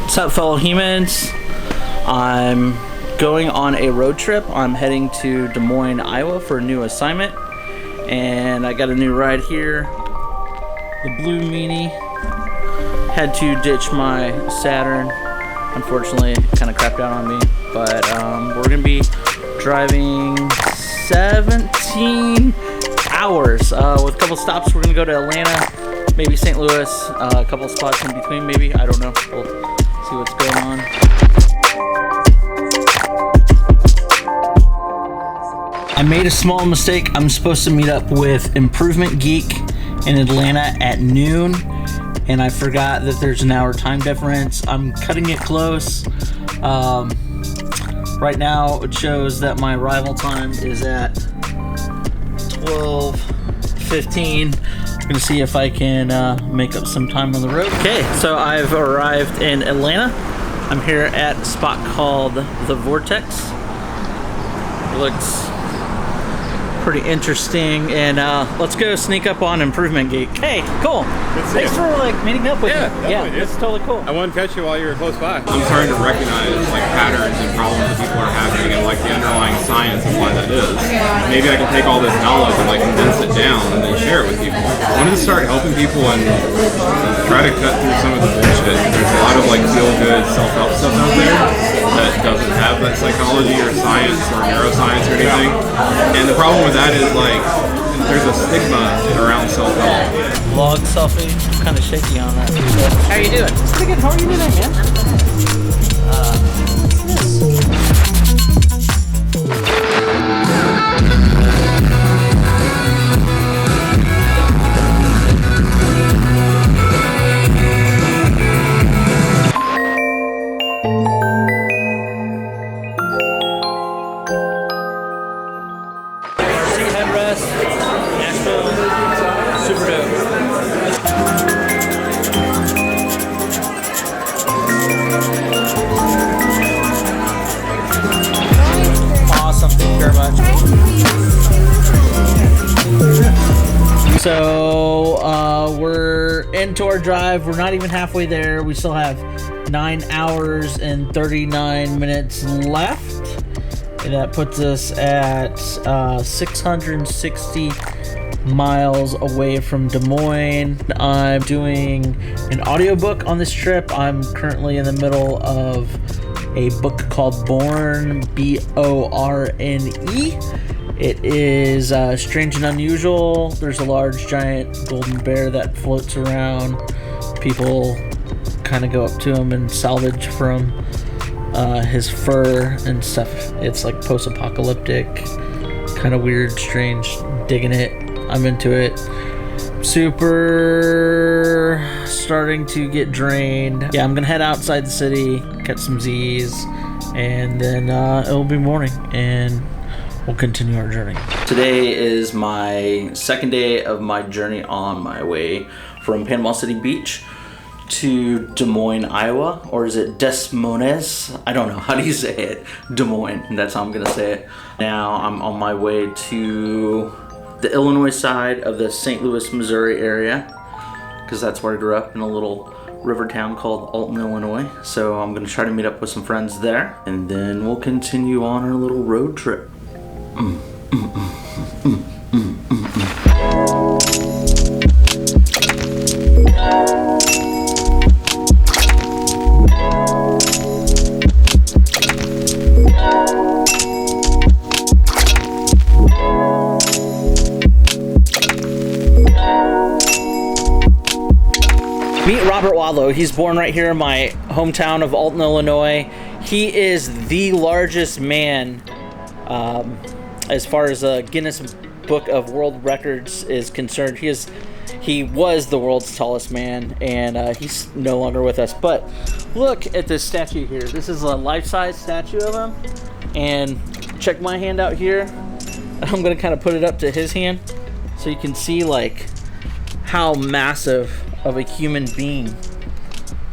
What's up, fellow humans? I'm going on a road trip. I'm heading to Des Moines, Iowa for a new assignment. And I got a new ride here. The Blue Meanie. Had to ditch my Saturn. Unfortunately, it kind of crapped out on me. But we're going to be driving 17 hours. With a couple stops, we're going to go to Atlanta, maybe St. Louis, a couple spots in between maybe. I don't know. We'll see what's going on. I made a small mistake. I'm supposed to meet up with Improvement Geek in Atlanta at noon, and I forgot that there's an hour time difference. I'm cutting it close. Right now it shows that my arrival time is at 12:15. I'm gonna see if I can make up some time on the road. Okay, so I've arrived in Atlanta. I'm here at a spot called The Vortex. It looks pretty interesting, and let's go sneak up on Improvement Geek. Hey, cool. Thanks for meeting up with me. Yeah, it's totally cool. I wanted to catch you while you were close by. I'm starting to recognize patterns and problems that people are having and the underlying science of why that is. Maybe I can take all this knowledge and condense it down and then share it with people. I wanted to start helping people and try to cut through some of the bullshit. There's a lot of feel-good self-help stuff out there that doesn't have that psychology or science or neuroscience or anything. And the problem with that is there's a stigma around self-help. Vlog selfie, I'm kind of shaky on that. How are you doing? Pretty good. How are you doing, man? Carseat Headrest, Nashville, super dope. Awesome, thank you very much. So we're into our drive. We're not even halfway there. We still have 9 hours and 39 minutes left. And that puts us at 660 miles away from Des Moines. I'm doing an audiobook on this trip. I'm currently in the middle of a book called Born, B-O-R-N-E. It is strange and unusual. There's a large giant golden bear that floats around. People kind of go up to him and salvage from his fur and stuff. It's post-apocalyptic, kind of weird, strange. Digging it. I'm into it. Super starting to get drained. Yeah, I'm gonna head outside the city, catch some Z's, and then it'll be morning and we'll continue our journey. Today is my second day of my journey on my way from Panama City Beach to Des Moines, Iowa, or is it Des Moines? I don't know. How do you say it? Des Moines. That's how I'm gonna say it. Now I'm on my way to the Illinois side of the St. Louis, Missouri area, because that's where I grew up, in a little river town called Alton, Illinois. So I'm gonna try to meet up with some friends there, and then we'll continue on our little road trip. Meet Robert Wadlow. He's born right here in my hometown of Alton, Illinois. He is the largest man as far as the Guinness Book of World Records is concerned. He was the world's tallest man, and he's no longer with us. But look at this statue here. This is a life-size statue of him. And check my hand out here. I'm gonna kind of put it up to his hand so you can see how massive of a human being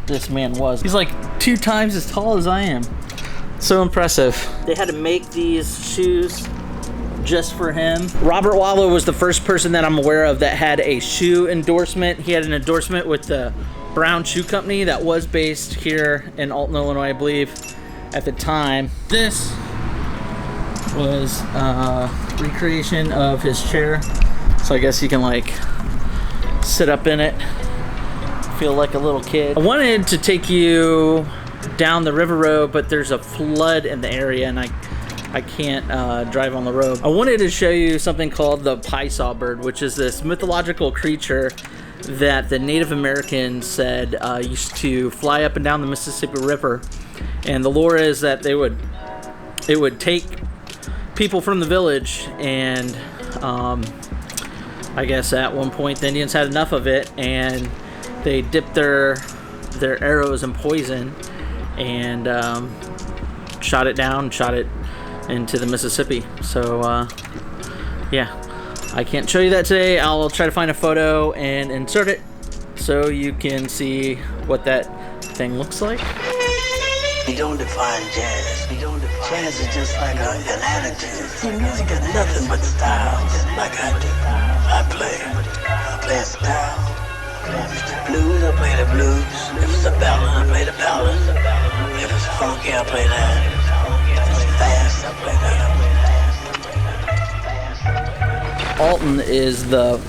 this man was. He's 2 times as tall as I am. So impressive. They had to make these shoes just for him. Robert Wadlow was the first person that I'm aware of that had a shoe endorsement. He had an endorsement with the Brown Shoe Company that was based here in Alton, Illinois, I believe, at the time. This was a recreation of his chair, so I guess you can like sit up in it, feel like a little kid. I wanted to take you down the river road, but there's a flood in the area and I can't drive on the road. I wanted to show you something called the Piasa bird, which is this mythological creature that the Native Americans said used to fly up and down the Mississippi River. And the lore is that it would take people from the village, and I guess at one point the Indians had enough of it and they dipped their arrows in poison and shot it into the Mississippi. So yeah, I can't show you that today. I'll try to find a photo and insert it so you can see what that thing looks like. We don't define jazz. Jazz is just like an attitude. See, music is nothing but style, just like I do. I play a style. If it's the blues, I play the blues. If it's a ballad, I play the ballad. If it's funky, I play that. If it's fast, I play that. Alton is the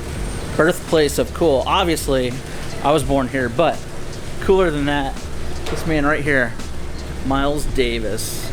birthplace of cool. Obviously, I was born here, but cooler than that, this man right here, Miles Davis.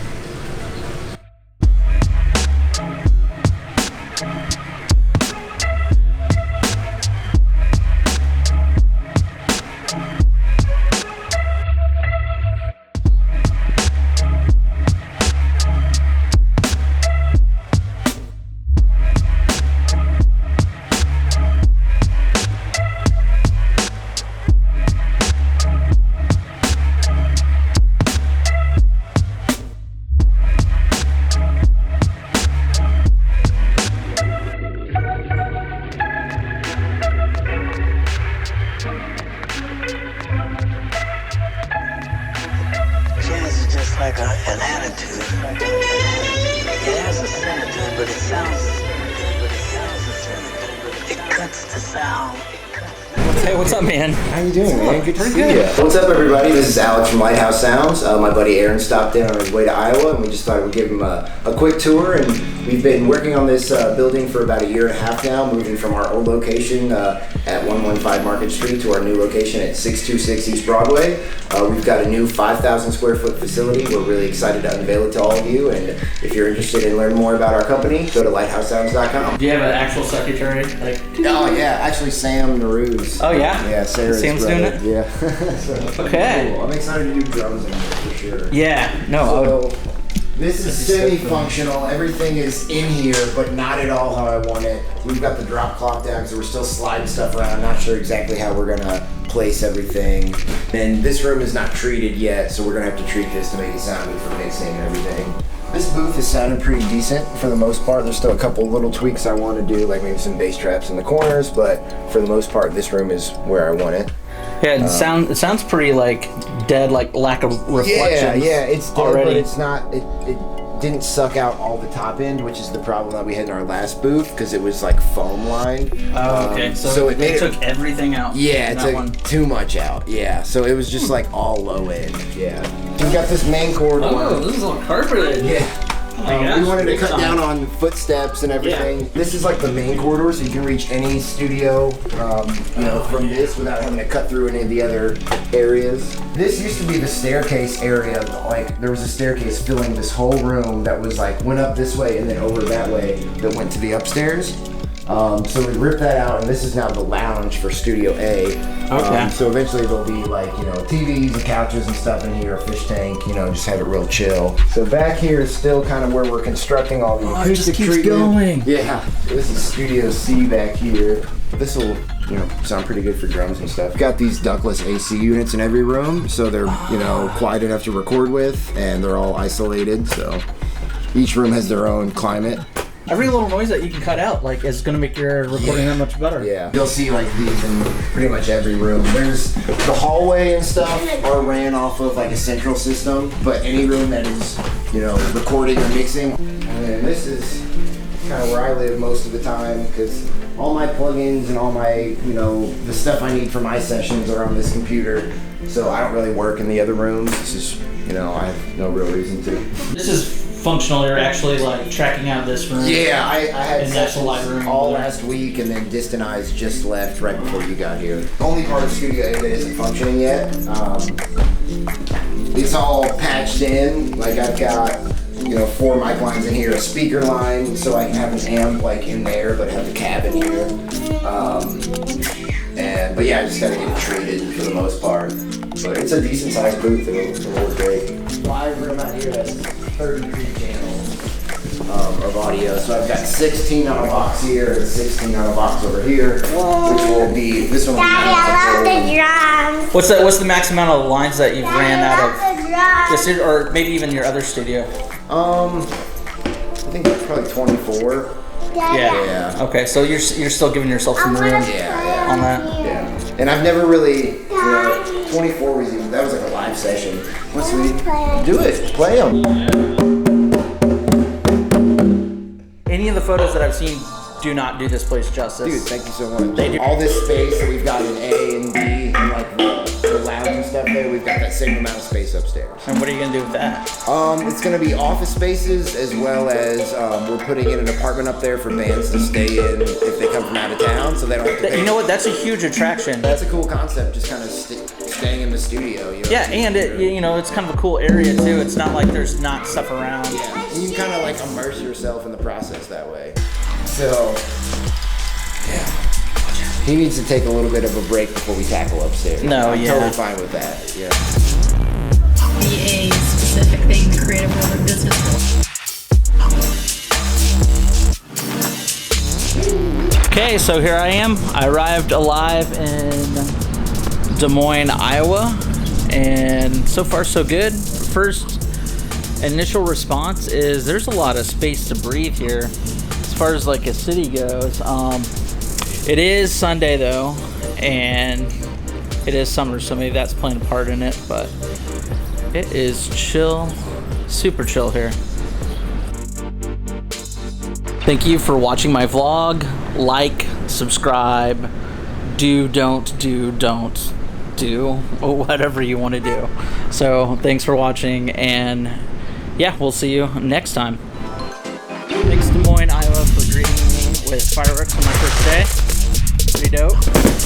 Like an attitude. It has a sentiment, but it sounds a sentiment. It cuts the sound. Hey, what's up, man? How you doing, man? Good to see you. What's up, everybody? This is Alex from Lighthouse Sounds. My buddy Aaron stopped in on his way to Iowa, and we just thought we'd give him a quick tour. And we've been working on this building for about a year and a half now, moving from our old location at 115 Market Street to our new location at 626 East Broadway. We've got a new 5,000 square foot facility. We're really excited to unveil it to all of you. And if you're interested in learning more about our company, go to lighthousesounds.com. Do you have an actual secretary? Oh yeah, actually Sam Naruz. Oh yeah? Yeah, Sarah's Sam's brother. doing it? Yeah. So, okay. cool. I'm excited to do drums in here for sure. Yeah, no. So, this is semi-functional. Everything is in here, but not at all how I want it. We've got the drop cloth down, so we're still sliding stuff around. Not sure exactly how we're gonna place everything. And this room is not treated yet, so we're gonna have to treat this to make it sound good for mixing and everything. This booth is sounding pretty decent for the most part. There's still a couple little tweaks I want to do, like maybe some bass traps in the corners, but for the most part, this room is where I want it. Yeah, it sounds pretty like dead, like lack of reflection. Yeah, it's dead, already. but it's not. It didn't suck out all the top end, which is the problem that we had in our last booth because it was like foam lined. Oh, okay. So it took everything out. Yeah, it took too much out. Yeah, so it was just like all low end. Yeah. We got this main cord. Oh, this is all carpeted. Yeah. We wanted to cut down on footsteps and everything. Yeah. This is like the main corridor, so you can reach any studio, from this without having to cut through any of the other areas. This used to be the staircase area. Like there was a staircase filling this whole room that was like went up this way and then over that way that went to the upstairs. So we ripped that out, and this is now the lounge for Studio A. Okay. So eventually there'll be like, TVs and couches and stuff in here, a fish tank, just have it real chill. So back here is still kind of where we're constructing all the acoustic treatment. Going. Yeah. This is Studio C back here. This will, sound pretty good for drums and stuff. Got these ductless AC units in every room, so they're, quiet enough to record with, and they're all isolated, so each room has their own climate. Every little noise that you can cut out, is going to make your recording that much better. Yeah. You'll see these in pretty much every room. There's the hallway and stuff are ran off of a central system, but any room that is, recording or mixing. And then this is kind of where I live most of the time, because all my plugins and all my, the stuff I need for my sessions are on this computer. So I don't really work in the other rooms. This is, I have no real reason to. This is functional. You're actually like tracking out this room. Yeah, I had sessions all last week, and then Distant Eyes just left right before you got here. The only part of Studio A that isn't functioning yet. It's all patched in. Like I've got 4 mic lines in here, a speaker line, so I can have an amp like in there, but have the cab in here. But yeah, I just gotta get it treated for the most part. But it's a decent sized booth. It'll work great. Live room out here has 33 channels of audio. So I've got 16 on a box here and 16 on a box over here, which will be this one. Daddy, I love the drums. What's the max amount of lines that you've ran out of this, or maybe even your other studio? I think it's probably 24. Yeah. Okay, so you're still giving yourself some room. Yeah. On that. Yeah. And I've never really, 24 was even, that was like a live session. Once we do it, play them. Any of the photos that I've seen do not do this place justice. Dude, thank you so much. They do. All this space that we've got in A and B and like the lounge and stuff there, we've got that same amount of space upstairs. And what are you gonna do with that? It's gonna be office spaces, as well as we're putting in an apartment up there for bands to stay in if they come from out of town, so they don't have to pay. You know what? That's a huge attraction. That's a cool concept, just kind of staying in the studio. Yeah, and it's kind of a cool area too. It's not like there's not stuff around. Yeah, and you can kind of like immerse yourself in the process that way. So, yeah. He needs to take a little bit of a break before we tackle upstairs. No, I'm yeah. totally fine with that. Yeah. Be a specific thing, the creative world of business. Okay, so here I am. I arrived alive in Des Moines, Iowa, and so far so good. First initial response is there's a lot of space to breathe here as far as like a city goes. It is Sunday though, and it is summer, so maybe that's playing a part in it, but it is chill, super chill here. Thank you for watching my vlog. Like, subscribe, don't do, whatever you want to do. So thanks for watching, and yeah, we'll see you next time. Thanks Des Moines, Iowa for greeting me with fireworks on my first day. Pretty dope.